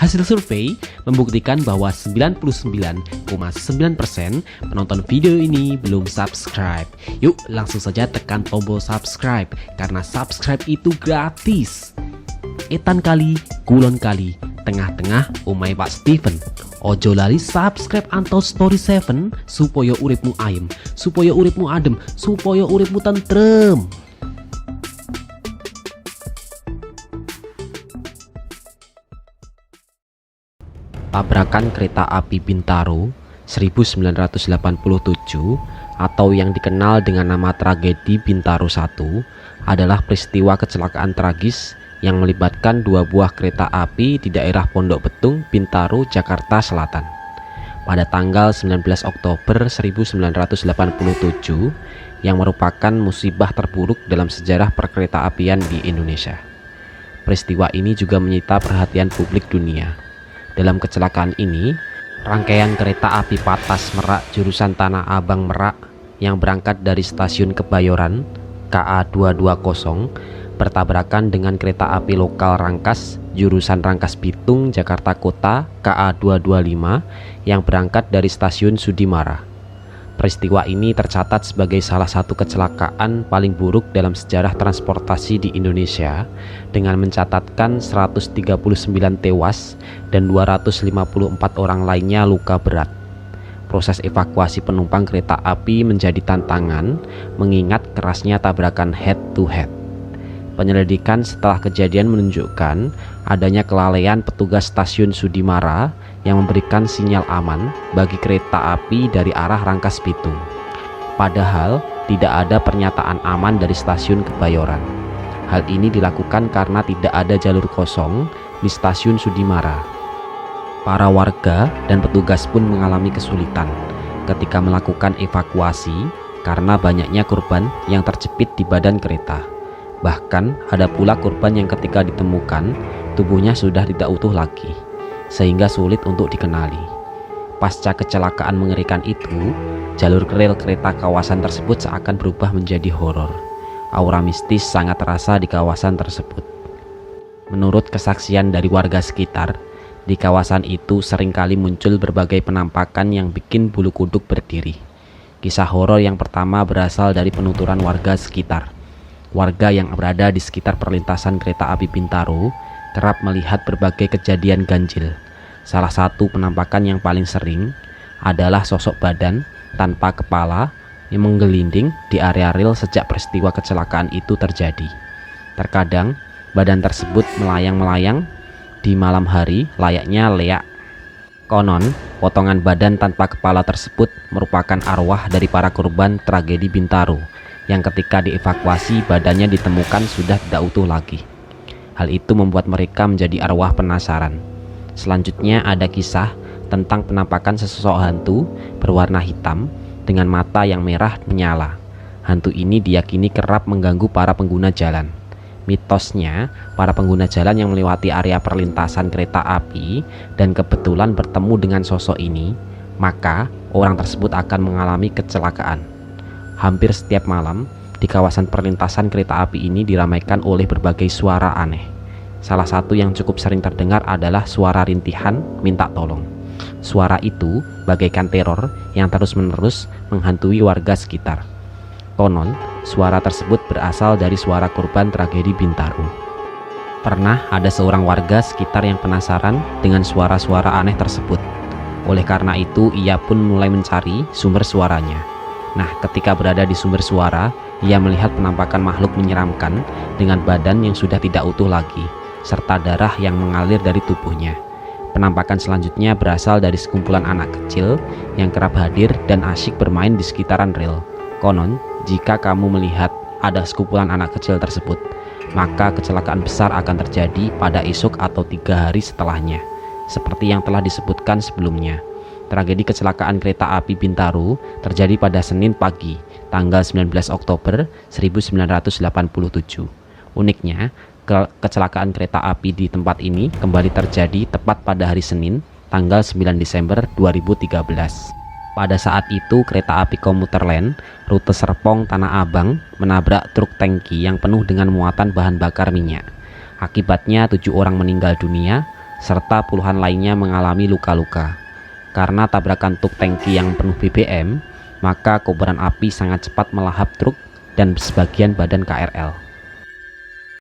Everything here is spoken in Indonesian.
Hasil survei membuktikan bahwa 99,9% penonton video ini belum subscribe. Yuk langsung saja tekan tombol subscribe, karena subscribe itu gratis. Etan kali, kulon kali, tengah-tengah umai Pak Steven. Ojo lali subscribe antau story 7 supaya uripmu ayem, supaya uripmu adem, supaya uripmu tentrem. Tabrakan kereta api Bintaro 1987 atau yang dikenal dengan nama tragedi Bintaro 1 adalah peristiwa kecelakaan tragis yang melibatkan dua buah kereta api di daerah Pondok Betung, Bintaro, Jakarta Selatan pada tanggal 19 Oktober 1987 yang merupakan musibah terburuk dalam sejarah perkereta-apian di Indonesia. Peristiwa ini juga menyita perhatian publik dunia. Dalam kecelakaan ini, rangkaian kereta api Patas Merak jurusan Tanah Abang Merak yang berangkat dari stasiun Kebayoran KA 220 bertabrakan dengan kereta api lokal Rangkas jurusan Rangkas Bitung Jakarta Kota KA 225 yang berangkat dari stasiun Sudimara. Peristiwa ini tercatat sebagai salah satu kecelakaan paling buruk dalam sejarah transportasi di Indonesia dengan mencatatkan 139 tewas dan 254 orang lainnya luka berat. Proses evakuasi penumpang kereta api menjadi tantangan mengingat kerasnya tabrakan head to head. Penyelidikan setelah kejadian menunjukkan adanya kelalaian petugas stasiun Sudimara yang memberikan sinyal aman bagi kereta api dari arah Rangkas Bitung. Padahal tidak ada pernyataan aman dari stasiun Kebayoran. Hal ini dilakukan karena tidak ada jalur kosong di stasiun Sudimara. Para warga dan petugas pun mengalami kesulitan ketika melakukan evakuasi karena banyaknya korban yang terjepit di badan kereta. Bahkan ada pula korban yang ketika ditemukan tubuhnya sudah tidak utuh lagi, sehingga sulit untuk dikenali. Pasca kecelakaan mengerikan itu, jalur rel kereta kawasan tersebut seakan berubah menjadi horor. Aura mistis sangat terasa di kawasan tersebut. Menurut kesaksian dari warga sekitar, di kawasan itu seringkali muncul berbagai penampakan yang bikin bulu kuduk berdiri. Kisah horor yang pertama berasal dari penuturan warga sekitar. Warga yang berada di sekitar perlintasan kereta api Bintaro kerap melihat berbagai kejadian ganjil. Salah satu penampakan yang paling sering adalah sosok badan tanpa kepala yang menggelinding di area rel sejak peristiwa kecelakaan itu terjadi. Terkadang badan tersebut melayang-melayang di malam hari layaknya leak. Konon, potongan badan tanpa kepala tersebut merupakan arwah dari para korban tragedi Bintaro yang ketika dievakuasi badannya ditemukan sudah tidak utuh lagi. Hal itu membuat mereka menjadi arwah penasaran. Selanjutnya ada kisah tentang penampakan sesosok hantu berwarna hitam dengan mata yang merah menyala. Hantu ini diyakini kerap mengganggu para pengguna jalan. Mitosnya, para pengguna jalan yang melewati area perlintasan kereta api dan kebetulan bertemu dengan sosok ini, maka orang tersebut akan mengalami kecelakaan. Hampir setiap malam, di kawasan perlintasan kereta api ini diramaikan oleh berbagai suara aneh. Salah satu yang cukup sering terdengar adalah suara rintihan minta tolong. Suara itu bagaikan teror yang terus-menerus menghantui warga sekitar. Konon, suara tersebut berasal dari suara korban tragedi Bintaro. Pernah ada seorang warga sekitar yang penasaran dengan suara-suara aneh tersebut. Oleh karena itu, ia pun mulai mencari sumber suaranya. Nah, ketika berada di sumber suara, ia melihat penampakan makhluk menyeramkan dengan badan yang sudah tidak utuh lagi, serta darah yang mengalir dari tubuhnya. Penampakan selanjutnya berasal dari sekumpulan anak kecil yang kerap hadir dan asyik bermain di sekitaran rel. Konon, jika kamu melihat ada sekumpulan anak kecil tersebut, maka kecelakaan besar akan terjadi pada esok atau 3 hari setelahnya. Seperti yang telah disebutkan sebelumnya, tragedi kecelakaan kereta api Bintaro terjadi pada Senin pagi, tanggal 19 Oktober 1987. Uniknya, kecelakaan kereta api di tempat ini kembali terjadi tepat pada hari Senin, tanggal 9 Desember 2013. Pada saat itu, kereta api komuter lain rute Serpong Tanah Abang menabrak truk tangki yang penuh dengan muatan bahan bakar minyak. Akibatnya 7 orang meninggal dunia, serta puluhan lainnya mengalami luka-luka. Karena tabrakan truk tangki yang penuh BBM, maka kobaran api sangat cepat melahap truk dan sebagian badan KRL.